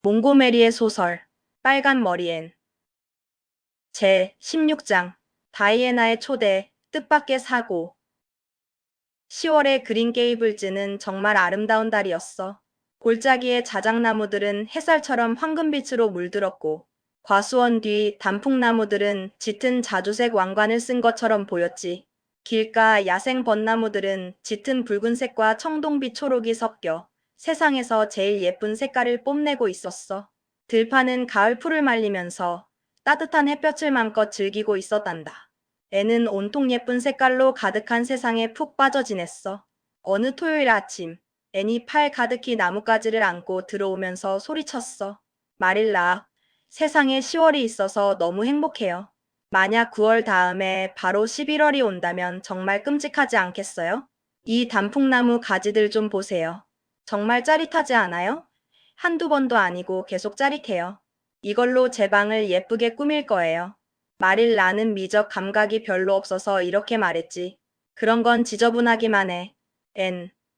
몽고메리의 소설 빨간 머리엔 제 16장 다이애나의 초대 뜻밖의 사고 10월의 그린 게이블즈는 정말 아름다운 달이었어. 골짜기의 자작나무들은 햇살처럼 황금빛으로 물들었고 과수원 뒤 단풍나무들은 짙은 자주색 왕관을 쓴 것처럼 보였지. 길가 야생 벚나무들은 짙은 붉은색과 청동빛 초록이 섞여 세상에서 제일 예쁜 색깔을 뽐내고 있었어. 들판은 가을 풀을 말리면서 따뜻한 햇볕을 맘껏 즐기고 있었단다. 애는 온통 예쁜 색깔로 가득한 세상에 푹 빠져 지냈어. 어느 토요일 아침, 애니 팔 가득히 나뭇가지를 안고 들어오면서 소리쳤어. 마릴라, 세상에 10월이 있어서 너무 행복해요. 만약 9월 다음에 바로 11월이 온다면 정말 끔찍하지 않겠어요? 이 단풍나무 가지들 좀 보세요. 정말 짜릿하지 않아요? 한두 번도 아니고 계속 짜릿해요. 이걸로 제 방을 예쁘게 꾸밀 거예요. 마릴라는 미적 감각이 별로 없어서 이렇게 말했지. 그런 건 지저분하기만 해.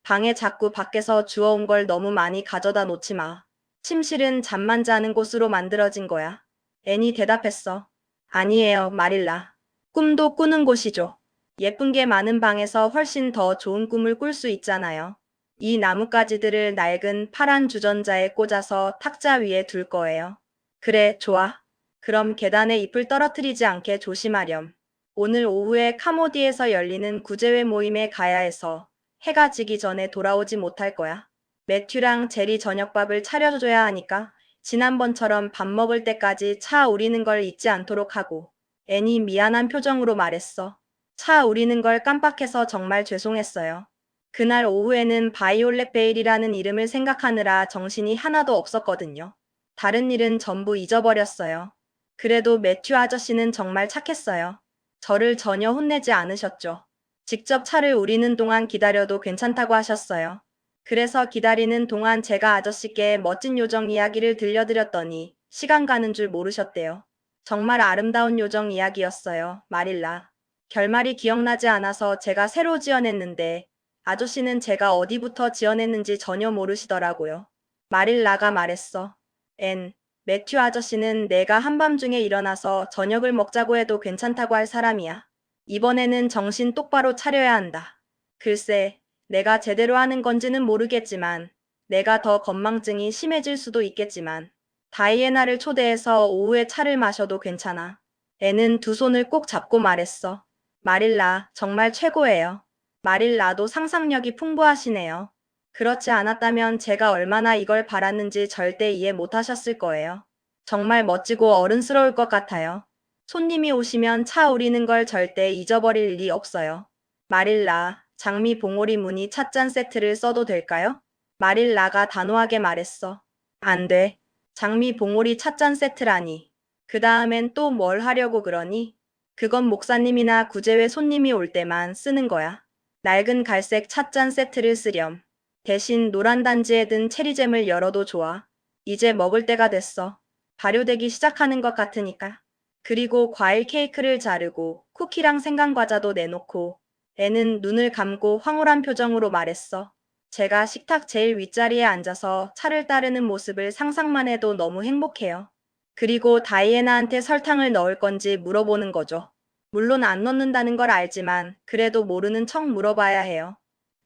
방에 자꾸 밖에서 주워온 걸 너무 많이 가져다 놓지 마. 침실은 잠만 자는 곳으로 만들어진 거야. 앤이 대답했어. 아니에요, 마릴라. 꿈도 꾸는 곳이죠. 예쁜 게 많은 방에서 훨씬 더 좋은 꿈을 꿀 수 있잖아요. 이 나뭇가지들을 낡은 파란 주전자에 꽂아서 탁자 위에 둘 거예요. 그래, 좋아. 그럼 계단에 잎을 떨어뜨리지 않게 조심하렴. 오늘 오후에 카모디에서 열리는 구제회 모임에 가야 해서 해가 지기 전에 돌아오지 못할 거야. 매튜랑 제리 저녁밥을 차려줘야 하니까 지난번처럼 밥 먹을 때까지 차 우리는 걸 잊지 않도록 하고. 애니 미안한 표정으로 말했어. 차 우리는 걸 깜빡해서 정말 죄송했어요. 그날 오후에는 바이올렛 베일이라는 이름을 생각하느라 정신이 하나도 없었거든요. 다른 일은 전부 잊어버렸어요. 그래도 매튜 아저씨는 정말 착했어요. 저를 전혀 혼내지 않으셨죠. 직접 차를 우리는 동안 기다려도 괜찮다고 하셨어요. 그래서 기다리는 동안 제가 아저씨께 멋진 요정 이야기를 들려드렸더니 시간 가는 줄 모르셨대요. 정말 아름다운 요정 이야기였어요, 마릴라. 결말이 기억나지 않아서 제가 새로 지어냈는데 아저씨는 제가 어디부터 지어냈는지 전혀 모르시더라고요. 마릴라가 말했어. 매튜 아저씨는 내가 한밤중에 일어나서 저녁을 먹자고 해도 괜찮다고 할 사람이야. 이번에는 정신 똑바로 차려야 한다. 글쎄, 내가 제대로 하는 건지는 모르겠지만, 내가 더 건망증이 심해질 수도 있겠지만, 다이애나를 초대해서 오후에 차를 마셔도 괜찮아. 애는 두 손을 꼭 잡고 말했어. 마릴라, 정말 최고예요. 마릴라도 상상력이 풍부하시네요. 그렇지 않았다면 제가 얼마나 이걸 바랐는지 절대 이해 못하셨을 거예요. 정말 멋지고 어른스러울 것 같아요. 손님이 오시면 차 우리는 걸 절대 잊어버릴 일이 없어요. 마릴라, 장미 봉오리 무늬 찻잔 세트를 써도 될까요? 마릴라가 단호하게 말했어. 안 돼. 장미 봉오리 찻잔 세트라니. 그 다음엔 또 뭘 하려고 그러니? 그건 목사님이나 구제회 손님이 올 때만 쓰는 거야. 낡은 갈색 찻잔 세트를 쓰렴. 대신 노란 단지에 든 체리잼을 열어도 좋아. 이제 먹을 때가 됐어. 발효되기 시작하는 것 같으니까. 그리고 과일 케이크를 자르고 쿠키랑 생강과자도 내놓고 애는 눈을 감고 황홀한 표정으로 말했어. 제가 식탁 제일 윗자리에 앉아서 차를 따르는 모습을 상상만 해도 너무 행복해요. 그리고 다이애나한테 설탕을 넣을 건지 물어보는 거죠. 물론 안 넣는다는 걸 알지만 그래도 모르는 척 물어봐야 해요.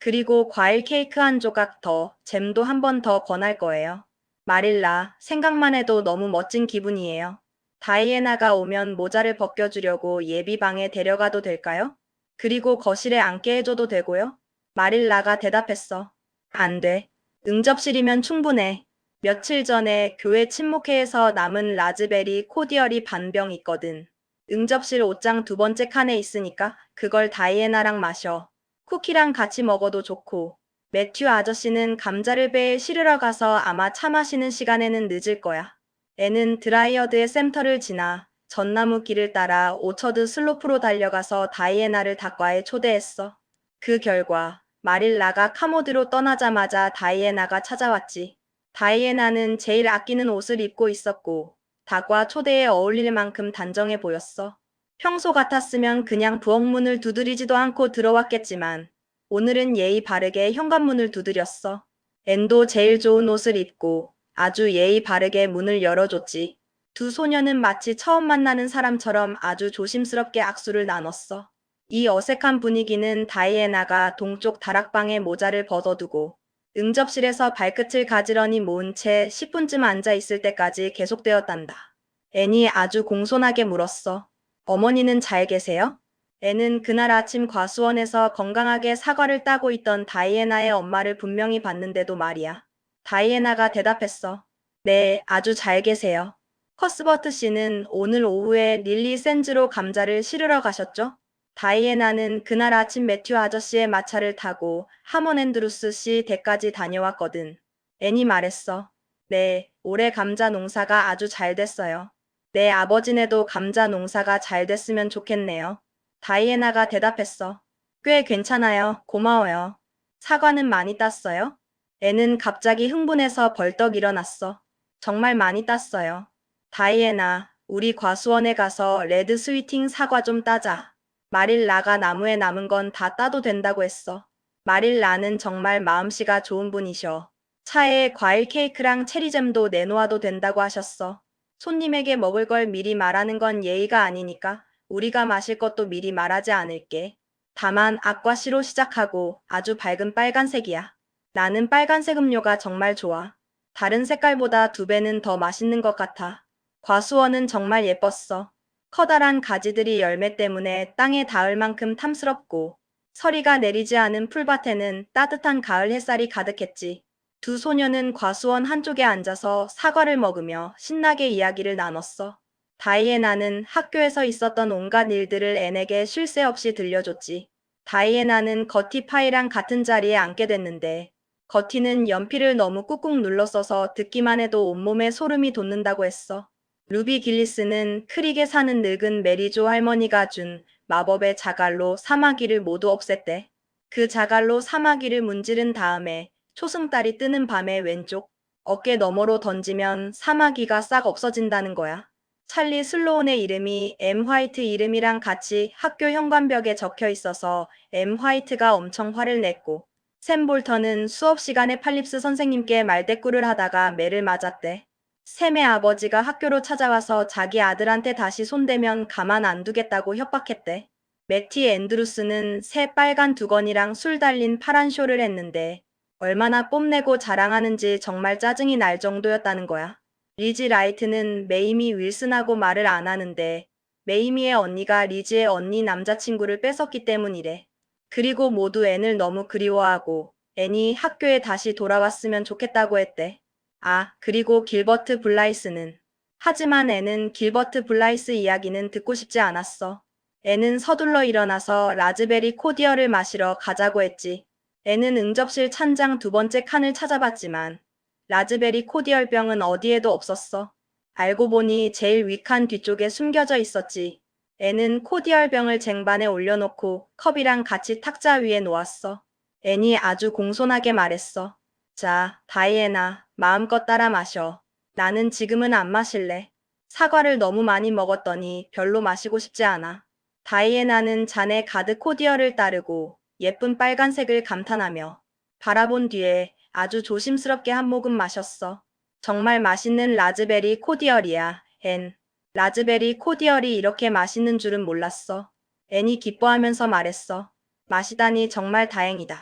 그리고 과일 케이크 한 조각 더, 잼도 한 번 더 권할 거예요. 마릴라, 생각만 해도 너무 멋진 기분이에요. 다이애나가 오면 모자를 벗겨주려고 예비방에 데려가도 될까요? 그리고 거실에 앉게 해줘도 되고요? 마릴라가 대답했어. 안 돼. 응접실이면 충분해. 며칠 전에 교회 친목회에서 남은 라즈베리 코디얼이 반병 있거든. 응접실 옷장 두 번째 칸에 있으니까 그걸 다이애나랑 마셔. 쿠키랑 같이 먹어도 좋고. 매튜 아저씨는 감자를 배에 실으러 가서 아마 차 마시는 시간에는 늦을 거야. 애는 드라이어드의 센터를 지나 전나무 길을 따라 오처드 슬로프로 달려가서 다이애나를 닭과에 초대했어. 그 결과 마릴라가 카모드로 떠나자마자 다이애나가 찾아왔지. 다이애나는 제일 아끼는 옷을 입고 있었고 닭과 초대에 어울릴 만큼 단정해 보였어. 평소 같았으면 그냥 부엌문을 두드리지도 않고 들어왔겠지만 오늘은 예의 바르게 현관문을 두드렸어. 앤도 제일 좋은 옷을 입고 아주 예의 바르게 문을 열어줬지. 두 소녀는 마치 처음 만나는 사람처럼 아주 조심스럽게 악수를 나눴어. 이 어색한 분위기는 다이애나가 동쪽 다락방에 모자를 벗어두고 응접실에서 발끝을 가지런히 모은 채 10분쯤 앉아 있을 때까지 계속되었단다. 앤이 아주 공손하게 물었어. 어머니는 잘 계세요? 앤은 그날 아침 과수원에서 건강하게 사과를 따고 있던 다이애나의 엄마를 분명히 봤는데도 말이야. 다이애나가 대답했어. 네, 아주 잘 계세요. 커스버트 씨는 오늘 오후에 릴리 샌즈로 감자를 실으러 가셨죠? 다이애나는 그날 아침 매튜 아저씨의 마차를 타고 하몬 앤드루스 씨 댁까지 다녀왔거든. 앤이 말했어. 네, 올해 감자 농사가 아주 잘 됐어요. 내 아버지네도 감자 농사가 잘 됐으면 좋겠네요. 다이애나가 대답했어. 꽤 괜찮아요. 고마워요. 사과는 많이 땄어요? 애는 갑자기 흥분해서 벌떡 일어났어. 정말 많이 땄어요. 다이애나, 우리 과수원에 가서 레드 스위팅 사과 좀 따자. 마릴라가 나무에 남은 건 다 따도 된다고 했어. 마릴라는 정말 마음씨가 좋은 분이셔. 차에 과일 케이크랑 체리잼도 내놓아도 된다고 하셨어. 손님에게 먹을 걸 미리 말하는 건 예의가 아니니까 우리가 마실 것도 미리 말하지 않을게. 다만 아쿠아시로 시작하고 아주 밝은 빨간색이야. 나는 빨간색 음료가 정말 좋아. 다른 색깔보다 2배는 더 맛있는 것 같아. 과수원은 정말 예뻤어. 커다란 가지들이 열매 때문에 땅에 닿을 만큼 탐스럽고 서리가 내리지 않은 풀밭에는 따뜻한 가을 햇살이 가득했지. 두 소녀는 과수원 한쪽에 앉아서 사과를 먹으며 신나게 이야기를 나눴어. 다이애나는 학교에서 있었던 온갖 일들을 앤에게 쉴 새 없이 들려줬지. 다이애나는 거티 파이랑 같은 자리에 앉게 됐는데 거티는 연필을 너무 꾹꾹 눌러 써서 듣기만 해도 온몸에 소름이 돋는다고 했어. 루비 길리스는 크릭에 사는 늙은 메리조 할머니가 준 마법의 자갈로 사마귀를 모두 없앴대. 그 자갈로 사마귀를 문지른 다음에 초승달이 뜨는 밤에 왼쪽 어깨 너머로 던지면 사마귀가 싹 없어진다는 거야. 찰리 슬로운의 이름이 엠 화이트 이름이랑 같이 학교 현관벽에 적혀 있어서 엠 화이트가 엄청 화를 냈고 샘 볼턴은 수업 시간에 팔립스 선생님께 말대꾸를 하다가 매를 맞았대. 샘의 아버지가 학교로 찾아와서 자기 아들한테 다시 손대면 가만 안 두겠다고 협박했대. 매티 앤드루스는 새 빨간 두건이랑 술 달린 파란 쇼를 했는데 얼마나 뽐내고 자랑하는지 정말 짜증이 날 정도였다는 거야. 리지 라이트는 메이미 윌슨하고 말을 안 하는데 메이미의 언니가 리지의 언니 남자친구를 뺏었기 때문이래. 그리고 모두 앤을 너무 그리워하고 앤이 학교에 다시 돌아왔으면 좋겠다고 했대. 아, 그리고 길버트 블라이스는. 하지만 앤은 길버트 블라이스 이야기는 듣고 싶지 않았어. 앤은 서둘러 일어나서 라즈베리 코디어를 마시러 가자고 했지. 앤은 응접실 찬장 2번째 칸을 찾아봤지만 라즈베리 코디얼병은 어디에도 없었어. 알고 보니 제일 윗칸 뒤쪽에 숨겨져 있었지. 앤은 코디얼병을 쟁반에 올려놓고 컵이랑 같이 탁자 위에 놓았어. 앤이 아주 공손하게 말했어. 자, 다이애나, 마음껏 따라 마셔. 나는 지금은 안 마실래. 사과를 너무 많이 먹었더니 별로 마시고 싶지 않아. 다이애나는 잔에 가득 코디어를 따르고 예쁜 빨간색을 감탄하며 바라본 뒤에 아주 조심스럽게 한 모금 마셨어. 정말 맛있는 라즈베리 코디얼이야, 앤. 라즈베리 코디얼이 이렇게 맛있는 줄은 몰랐어. 앤이 기뻐하면서 말했어. 마시다니 정말 다행이다.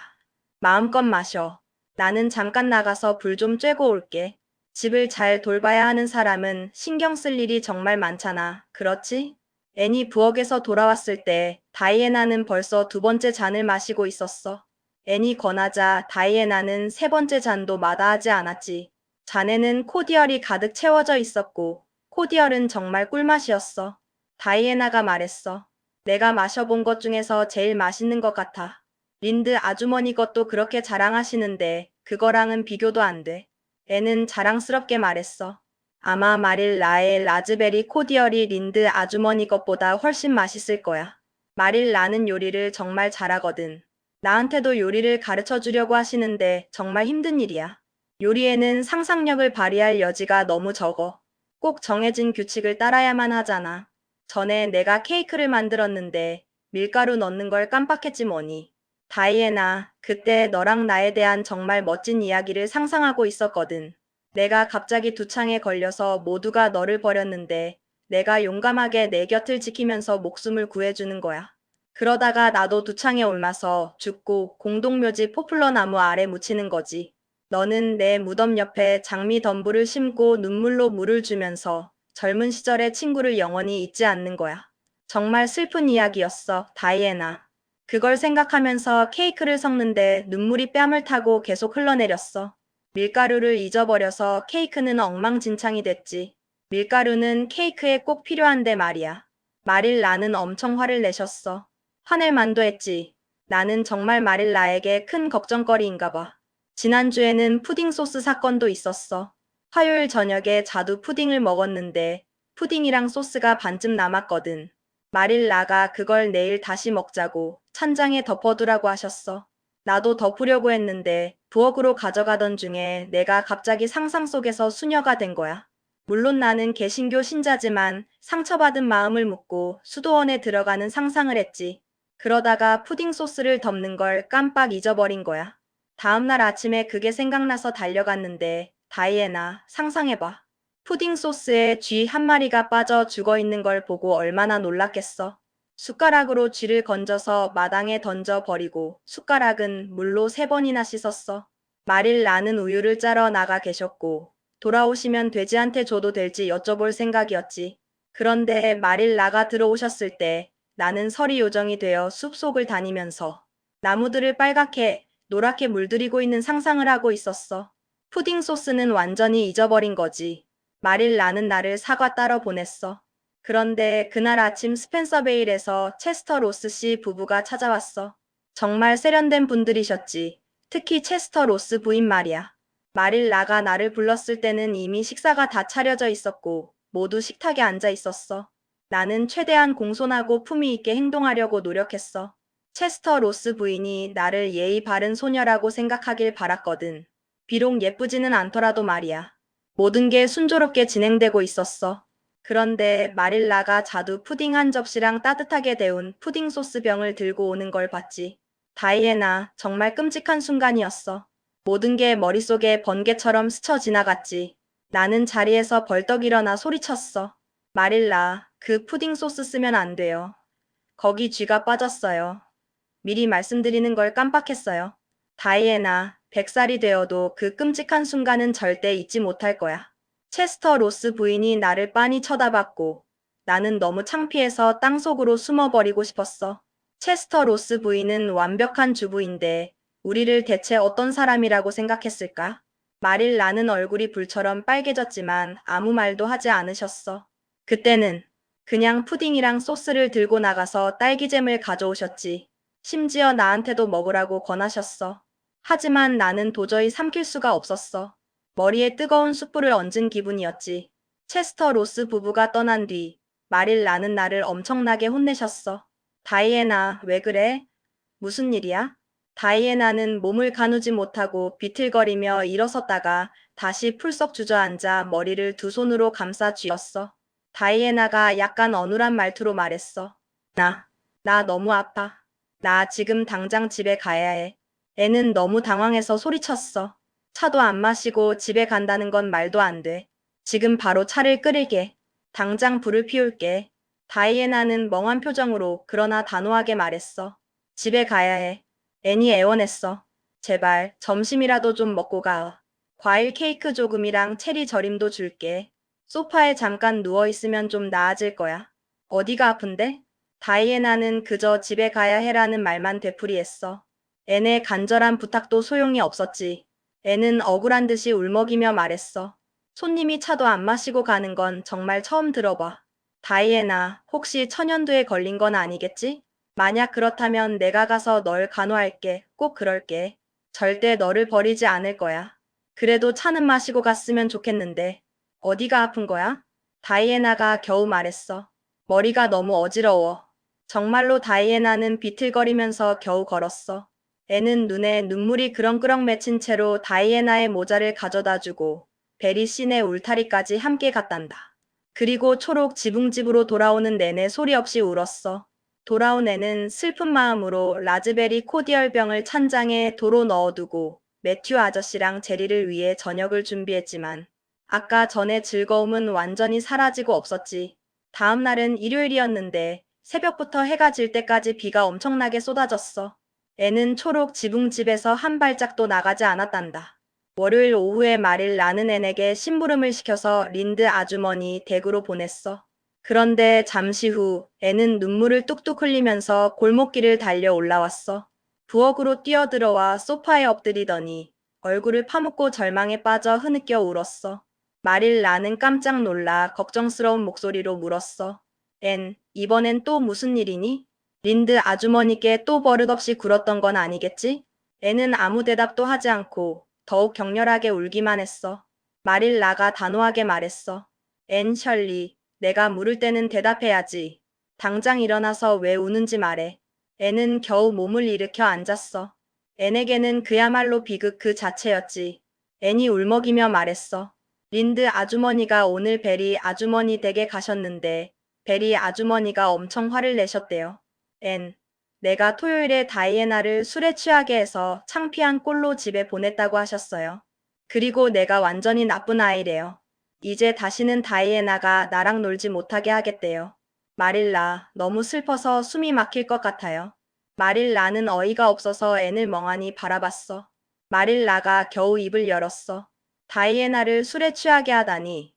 마음껏 마셔. 나는 잠깐 나가서 불 좀 쬐고 올게. 집을 잘 돌봐야 하는 사람은 신경 쓸 일이 정말 많잖아. 그렇지? 앤이 부엌에서 돌아왔을 때 다이애나는 벌써 2번째 잔을 마시고 있었어. 앤이 권하자 다이애나는 3번째 잔도 마다하지 않았지. 잔에는 코디얼이 가득 채워져 있었고 코디얼은 정말 꿀맛이었어. 다이애나가 말했어. 내가 마셔본 것 중에서 제일 맛있는 것 같아. 린드 아주머니 것도 그렇게 자랑하시는데 그거랑은 비교도 안 돼. 앤은 자랑스럽게 말했어. 아마 마릴라의 라즈베리 코디얼이 린드 아주머니 것보다 훨씬 맛있을 거야. 마릴라는 요리를 정말 잘하거든. 나한테도 요리를 가르쳐 주려고 하시는데 정말 힘든 일이야. 요리에는 상상력을 발휘할 여지가 너무 적어. 꼭 정해진 규칙을 따라야만 하잖아. 전에 내가 케이크를 만들었는데 밀가루 넣는 걸 깜빡했지 뭐니. 다이애나, 그때 너랑 나에 대한 정말 멋진 이야기를 상상하고 있었거든. 내가 갑자기 두창에 걸려서 모두가 너를 버렸는데 내가 용감하게 내 곁을 지키면서 목숨을 구해주는 거야. 그러다가 나도 두창에 옮아서 죽고 공동묘지 포플러 나무 아래 묻히는 거지. 너는 내 무덤 옆에 장미 덤불을 심고 눈물로 물을 주면서 젊은 시절의 친구를 영원히 잊지 않는 거야. 정말 슬픈 이야기였어, 다이애나. 그걸 생각하면서 케이크를 섞는데 눈물이 뺨을 타고 계속 흘러내렸어. 밀가루를 잊어버려서 케이크는 엉망진창이 됐지. 밀가루는 케이크에 꼭 필요한데 말이야. 마릴라는 엄청 화를 내셨어. 화낼 만도 했지. 나는 정말 마릴라에게 큰 걱정거리인가 봐. 지난주에는 푸딩 소스 사건도 있었어. 화요일 저녁에 자두 푸딩을 먹었는데 푸딩이랑 소스가 반쯤 남았거든. 마릴라가 그걸 내일 다시 먹자고 찬장에 덮어두라고 하셨어. 나도 덮으려고 했는데 부엌으로 가져가던 중에 내가 갑자기 상상 속에서 수녀가 된 거야. 물론 나는 개신교 신자지만 상처받은 마음을 묻고 수도원에 들어가는 상상을 했지. 그러다가 푸딩 소스를 덮는 걸 깜빡 잊어버린 거야. 다음날 아침에 그게 생각나서 달려갔는데 다이애나, 상상해봐. 푸딩 소스에 쥐 한 마리가 빠져 죽어 있는 걸 보고 얼마나 놀랐겠어. 숟가락으로 쥐를 건져서 마당에 던져 버리고 숟가락은 물로 3번이나 씻었어. 말일 나는 우유를 짜러 나가 계셨고 돌아오시면 돼지한테 줘도 될지 여쭤볼 생각이었지. 그런데 말일 나가 들어오셨을 때 나는 서리 요정이 되어 숲속을 다니면서 나무들을 빨갛게 노랗게 물들이고 있는 상상을 하고 있었어. 푸딩 소스는 완전히 잊어버린 거지. 말일 나는 나를 사과 따러 보냈어. 그런데 그날 아침 스펜서 베일에서 체스터 로스 씨 부부가 찾아왔어. 정말 세련된 분들이셨지. 특히 체스터 로스 부인 말이야. 말일 나가 나를 불렀을 때는 이미 식사가 다 차려져 있었고 모두 식탁에 앉아 있었어. 나는 최대한 공손하고 품위 있게 행동하려고 노력했어. 체스터 로스 부인이 나를 예의 바른 소녀라고 생각하길 바랐거든. 비록 예쁘지는 않더라도 말이야. 모든 게 순조롭게 진행되고 있었어. 그런데 마릴라가 자두 푸딩 한 접시랑 따뜻하게 데운 푸딩 소스 병을 들고 오는 걸 봤지. 다이애나, 정말 끔찍한 순간이었어. 모든 게 머릿속에 번개처럼 스쳐 지나갔지. 나는 자리에서 벌떡 일어나 소리쳤어. 마릴라, 그 푸딩 소스 쓰면 안 돼요. 거기 쥐가 빠졌어요. 미리 말씀드리는 걸 깜빡했어요. 다이애나, 100살이 되어도 그 끔찍한 순간은 절대 잊지 못할 거야. 체스터 로스 부인이 나를 빤히 쳐다봤고 나는 너무 창피해서 땅속으로 숨어버리고 싶었어. 체스터 로스 부인은 완벽한 주부인데 우리를 대체 어떤 사람이라고 생각했을까? 말일 나는 얼굴이 불처럼 빨개졌지만 아무 말도 하지 않으셨어. 그때는 그냥 푸딩이랑 소스를 들고 나가서 딸기잼을 가져오셨지. 심지어 나한테도 먹으라고 권하셨어. 하지만 나는 도저히 삼킬 수가 없었어. 머리에 뜨거운 숯불을 얹은 기분이었지. 체스터 로스 부부가 떠난 뒤 말일 나는 나를 엄청나게 혼내셨어. 다이애나, 왜 그래? 무슨 일이야? 다이애나는 몸을 가누지 못하고 비틀거리며 일어섰다가 다시 풀썩 주저앉아 머리를 두 손으로 감싸 쥐었어. 다이애나가 약간 어눌한 말투로 말했어. 나 너무 아파. 나 지금 당장 집에 가야 해. 애는 너무 당황해서 소리쳤어. 차도 안 마시고 집에 간다는 건 말도 안 돼. 지금 바로 차를 끓일게. 당장 불을 피울게. 다이애나는 멍한 표정으로 그러나 단호하게 말했어. 집에 가야 해. 애니 애원했어. 제발 점심이라도 좀 먹고 가. 과일 케이크 조금이랑 체리 절임도 줄게. 소파에 잠깐 누워있으면 좀 나아질 거야. 어디가 아픈데? 다이애나는 그저 집에 가야 해라는 말만 되풀이했어. 애네 간절한 부탁도 소용이 없었지. 애는 억울한 듯이 울먹이며 말했어. 손님이 차도 안 마시고 가는 건 정말 처음 들어봐. 다이애나, 혹시 천연두에 걸린 건 아니겠지? 만약 그렇다면 내가 가서 널 간호할게. 꼭 그럴게. 절대 너를 버리지 않을 거야. 그래도 차는 마시고 갔으면 좋겠는데. 어디가 아픈 거야? 다이애나가 겨우 말했어. 머리가 너무 어지러워. 정말로 다이애나는 비틀거리면서 겨우 걸었어. 애는 눈에 눈물이 그렁그렁 맺힌 채로 다이애나의 모자를 가져다 주고 베리 씬의 울타리까지 함께 갔단다. 그리고 초록 지붕집으로 돌아오는 내내 소리 없이 울었어. 돌아온 애는 슬픈 마음으로 라즈베리 코디얼 병을 찬장에 도로 넣어두고 매튜 아저씨랑 제리를 위해 저녁을 준비했지만 아까 전에 즐거움은 완전히 사라지고 없었지. 다음 날은 일요일이었는데 새벽부터 해가 질 때까지 비가 엄청나게 쏟아졌어. 애는 초록 지붕집에서 한 발짝도 나가지 않았단다. 월요일 오후에 말일 나는 앤에게 심부름을 시켜서 린드 아주머니 댁으로 보냈어. 그런데 잠시 후 애는 눈물을 뚝뚝 흘리면서 골목길을 달려 올라왔어. 부엌으로 뛰어들어와 소파에 엎드리더니 얼굴을 파묻고 절망에 빠져 흐느껴 울었어. 말일 나는 깜짝 놀라 걱정스러운 목소리로 물었어. 앤, 이번엔 또 무슨 일이니? 린드 아주머니께 또 버릇없이 굴었던 건 아니겠지? 앤은 아무 대답도 하지 않고 더욱 격렬하게 울기만 했어. 말일 나가 단호하게 말했어. 앤 셜리, 내가 물을 때는 대답해야지. 당장 일어나서 왜 우는지 말해. 앤은 겨우 몸을 일으켜 앉았어. 앤에게는 그야말로 비극 그 자체였지. 앤이 울먹이며 말했어. 린드 아주머니가 오늘 베리 아주머니 댁에 가셨는데 베리 아주머니가 엄청 화를 내셨대요. 앤, 내가 토요일에 다이애나를 술에 취하게 해서 창피한 꼴로 집에 보냈다고 하셨어요. 그리고 내가 완전히 나쁜 아이래요. 이제 다시는 다이애나가 나랑 놀지 못하게 하겠대요. 마릴라, 너무 슬퍼서 숨이 막힐 것 같아요. 마릴라는 어이가 없어서 앤을 멍하니 바라봤어. 마릴라가 겨우 입을 열었어. 다이애나를 술에 취하게 하다니.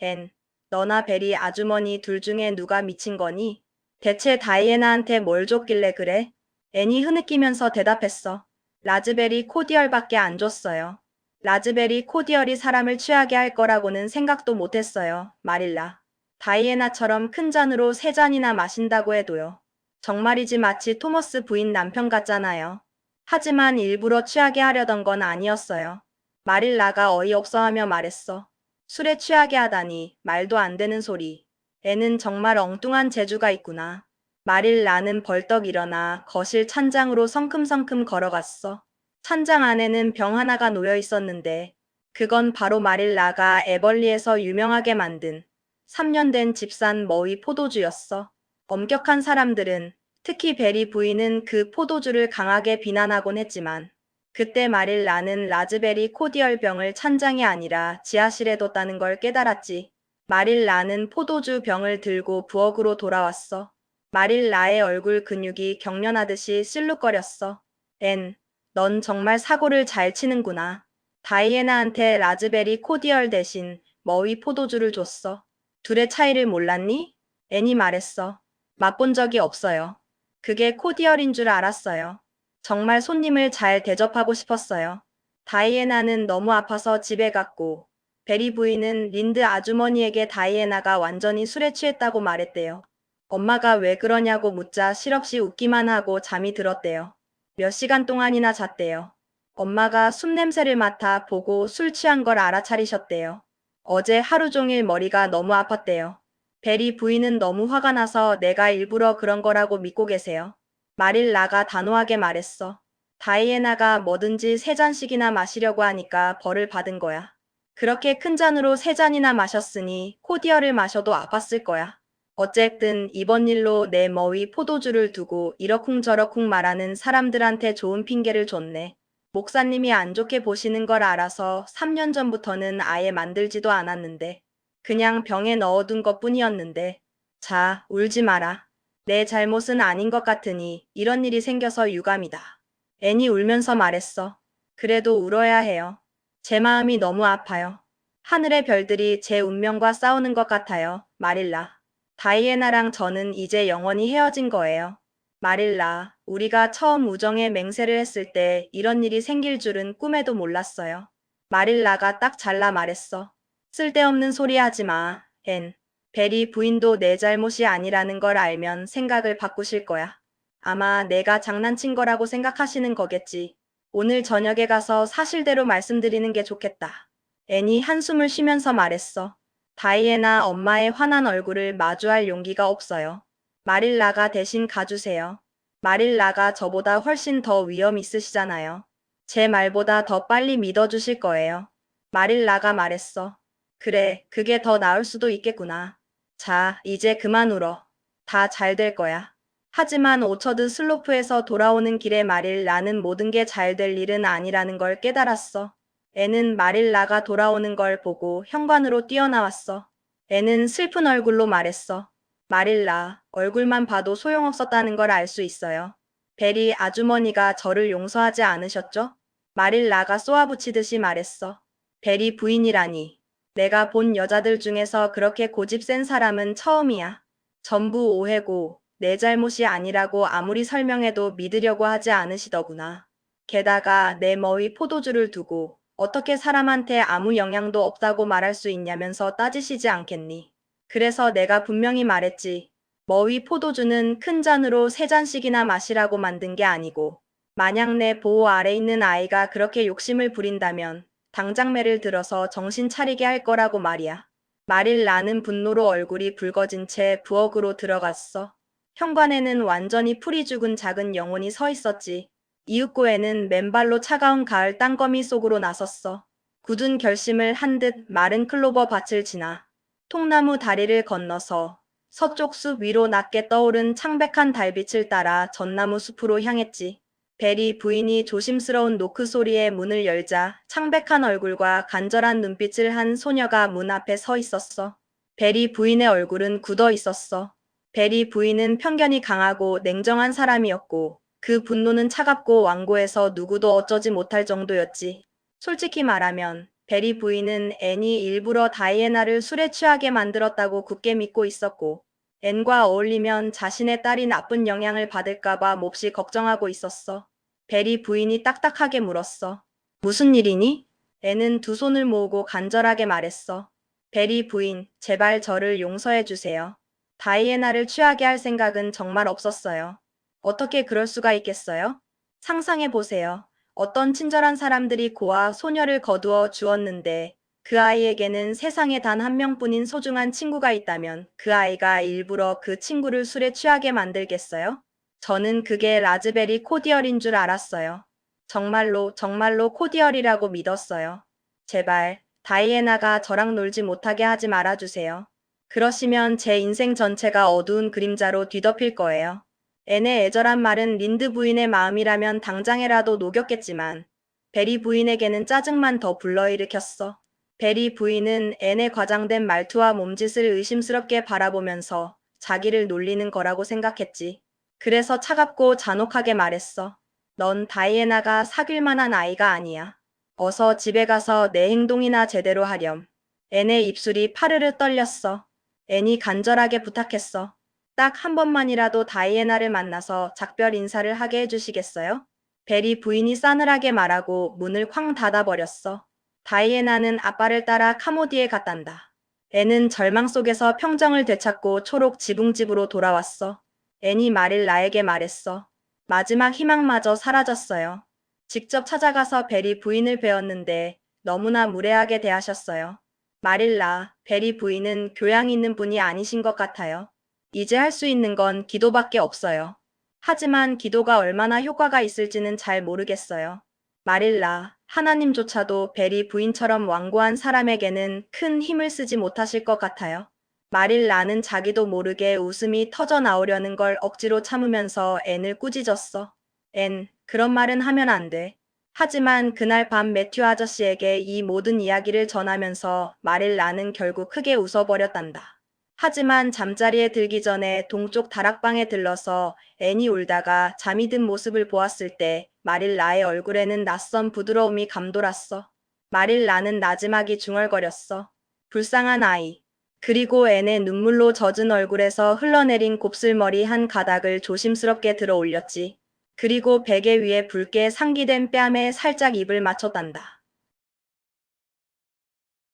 앤, 너나 베리 아주머니 둘 중에 누가 미친 거니? 대체 다이애나한테 뭘 줬길래 그래? 앤이 흐느끼면서 대답했어. 라즈베리 코디얼밖에 안 줬어요. 라즈베리 코디얼이 사람을 취하게 할 거라고는 생각도 못했어요. 마릴라. 다이애나처럼 큰 잔으로 3잔이나 마신다고 해도요. 정말이지 마치 토머스 부인 남편 같잖아요. 하지만 일부러 취하게 하려던 건 아니었어요. 마릴라가 어이없어하며 말했어. 술에 취하게 하다니 말도 안 되는 소리. 애는 정말 엉뚱한 재주가 있구나. 마릴라는 벌떡 일어나 거실 찬장으로 성큼성큼 걸어갔어. 찬장 안에는 병 하나가 놓여 있었는데 그건 바로 마릴라가 에벌리에서 유명하게 만든 3년 된 집산 머위 포도주였어. 엄격한 사람들은 특히 베리 부인은 그 포도주를 강하게 비난하곤 했지만 그때 말일 나는 라즈베리 코디얼 병을 찬장이 아니라 지하실에 뒀다는 걸 깨달았지. 말일 나는 포도주 병을 들고 부엌으로 돌아왔어. 말일 나의 얼굴 근육이 경련하듯이 실룩거렸어. 앤, 넌 정말 사고를 잘 치는구나. 다이애나한테 라즈베리 코디얼 대신 머위 포도주를 줬어. 둘의 차이를 몰랐니? 앤이 말했어. 맛본 적이 없어요. 그게 코디얼인 줄 알았어요. 정말 손님을 잘 대접하고 싶었어요. 다이애나는 너무 아파서 집에 갔고, 베리 부인은 린드 아주머니에게 다이애나가 완전히 술에 취했다고 말했대요. 엄마가 왜 그러냐고 묻자 실없이 웃기만 하고 잠이 들었대요. 몇 시간 동안이나 잤대요. 엄마가 술 냄새를 맡아 보고 술 취한 걸 알아차리셨대요. 어제 하루 종일 머리가 너무 아팠대요. 베리 부인은 너무 화가 나서 내가 일부러 그런 거라고 믿고 계세요. 마릴라가 단호하게 말했어. 다이애나가 뭐든지 3잔씩이나 마시려고 하니까 벌을 받은 거야. 그렇게 큰 잔으로 3잔이나 마셨으니 코디어를 마셔도 아팠을 거야. 어쨌든 이번 일로 내 머위 포도주를 두고 이러쿵저러쿵 말하는 사람들한테 좋은 핑계를 줬네. 목사님이 안 좋게 보시는 걸 알아서 3년 전부터는 아예 만들지도 않았는데 그냥 병에 넣어둔 것뿐이었는데. 자, 울지 마라. 내 잘못은 아닌 것 같으니 이런 일이 생겨서 유감이다. 앤이 울면서 말했어. 그래도 울어야 해요. 제 마음이 너무 아파요. 하늘의 별들이 제 운명과 싸우는 것 같아요. 마릴라. 다이애나랑 저는 이제 영원히 헤어진 거예요. 마릴라, 우리가 처음 우정에 맹세를 했을 때 이런 일이 생길 줄은 꿈에도 몰랐어요. 마릴라가 딱 잘라 말했어. 쓸데없는 소리 하지 마, 앤. 베리 부인도 내 잘못이 아니라는 걸 알면 생각을 바꾸실 거야. 아마 내가 장난친 거라고 생각하시는 거겠지. 오늘 저녁에 가서 사실대로 말씀드리는 게 좋겠다. 앤이 한숨을 쉬면서 말했어. 다이애나 엄마의 화난 얼굴을 마주할 용기가 없어요. 마릴라가 대신 가주세요. 마릴라가 저보다 훨씬 더 위험 있으시잖아요. 제 말보다 더 빨리 믿어주실 거예요. 마릴라가 말했어. 그래, 그게 더 나을 수도 있겠구나. 자, 이제 그만 울어. 다 잘 될 거야. 하지만 오처드 슬로프에서 돌아오는 길에 마릴라는 모든 게 잘 될 일은 아니라는 걸 깨달았어. 애는 마릴라가 돌아오는 걸 보고 현관으로 뛰어나왔어. 애는 슬픈 얼굴로 말했어. 마릴라, 얼굴만 봐도 소용없었다는 걸 알 수 있어요. 베리 아주머니가 저를 용서하지 않으셨죠? 마릴라가 쏘아붙이듯이 말했어. 베리 부인이라니. 내가 본 여자들 중에서 그렇게 고집 센 사람은 처음이야. 전부 오해고 내 잘못이 아니라고 아무리 설명해도 믿으려고 하지 않으시더구나. 게다가 내 머위 포도주를 두고 어떻게 사람한테 아무 영향도 없다고 말할 수 있냐면서 따지시지 않겠니? 그래서 내가 분명히 말했지. 머위 포도주는 큰 잔으로 3잔씩이나 마시라고 만든 게 아니고 만약 내 보호 아래 있는 아이가 그렇게 욕심을 부린다면 당장 매를 들어서 정신 차리게 할 거라고 말이야. 마릴라는 분노로 얼굴이 붉어진 채 부엌으로 들어갔어. 현관에는 완전히 풀이 죽은 작은 영혼이 서 있었지. 이윽고 애는 맨발로 차가운 가을 땅거미 속으로 나섰어. 굳은 결심을 한 듯 마른 클로버 밭을 지나 통나무 다리를 건너서 서쪽 숲 위로 낮게 떠오른 창백한 달빛을 따라 전나무 숲으로 향했지. 베리 부인이 조심스러운 노크 소리에 문을 열자 창백한 얼굴과 간절한 눈빛을 한 소녀가 문 앞에 서 있었어. 베리 부인의 얼굴은 굳어 있었어. 베리 부인은 편견이 강하고 냉정한 사람이었고 그 분노는 차갑고 완고해서 누구도 어쩌지 못할 정도였지. 솔직히 말하면 베리 부인은 앤이 일부러 다이애나를 술에 취하게 만들었다고 굳게 믿고 있었고 앤과 어울리면 자신의 딸이 나쁜 영향을 받을까봐 몹시 걱정하고 있었어. 베리 부인이 딱딱하게 물었어. 무슨 일이니? 앤은 두 손을 모으고 간절하게 말했어. 베리 부인, 제발 저를 용서해 주세요. 다이애나를 취하게 할 생각은 정말 없었어요. 어떻게 그럴 수가 있겠어요? 상상해 보세요. 어떤 친절한 사람들이 고아 소녀를 거두어 주었는데 그 아이에게는 세상에 단 한 명뿐인 소중한 친구가 있다면 그 아이가 일부러 그 친구를 술에 취하게 만들겠어요? 저는 그게 라즈베리 코디얼인 줄 알았어요. 정말로 정말로 코디얼이라고 믿었어요. 제발 다이애나가 저랑 놀지 못하게 하지 말아주세요. 그러시면 제 인생 전체가 어두운 그림자로 뒤덮일 거예요. 앤의 애절한 말은 린드 부인의 마음이라면 당장에라도 녹였겠지만 베리 부인에게는 짜증만 더 불러일으켰어. 베리 부인은 앤의 과장된 말투와 몸짓을 의심스럽게 바라보면서 자기를 놀리는 거라고 생각했지. 그래서 차갑고 잔혹하게 말했어. 넌 다이애나가 사귈 만한 아이가 아니야. 어서 집에 가서 내 행동이나 제대로 하렴. 앤의 입술이 파르르 떨렸어. 앤이 간절하게 부탁했어. 딱 한 번만이라도 다이애나를 만나서 작별 인사를 하게 해주시겠어요? 베리 부인이 싸늘하게 말하고 문을 쾅 닫아버렸어. 다이애나는 아빠를 따라 카모디에 갔단다. 앤은 절망 속에서 평정을 되찾고 초록 지붕집으로 돌아왔어. 앤이 마릴라에게 말했어. 마지막 희망마저 사라졌어요. 직접 찾아가서 베리 부인을 뵈었는데 너무나 무례하게 대하셨어요. 마릴라, 베리 부인은 교양 있는 분이 아니신 것 같아요. 이제 할 수 있는 건 기도밖에 없어요. 하지만 기도가 얼마나 효과가 있을지는 잘 모르겠어요. 마릴라, 하나님조차도 베리 부인처럼 완고한 사람에게는 큰 힘을 쓰지 못하실 것 같아요. 마릴라는 자기도 모르게 웃음이 터져 나오려는 걸 억지로 참으면서 앤을 꾸짖었어. 앤, 그런 말은 하면 안 돼. 하지만 그날 밤 매튜 아저씨에게 이 모든 이야기를 전하면서 마릴라는 결국 크게 웃어버렸단다. 하지만 잠자리에 들기 전에 동쪽 다락방에 들러서 앤이 울다가 잠이 든 모습을 보았을 때 마릴라의 얼굴에는 낯선 부드러움이 감돌았어. 마릴라는 나지막이 중얼거렸어. 불쌍한 아이. 그리고 앤의 눈물로 젖은 얼굴에서 흘러내린 곱슬머리 한 가닥을 조심스럽게 들어 올렸지. 그리고 베개 위에 붉게 상기된 뺨에 살짝 입을 맞췄단다.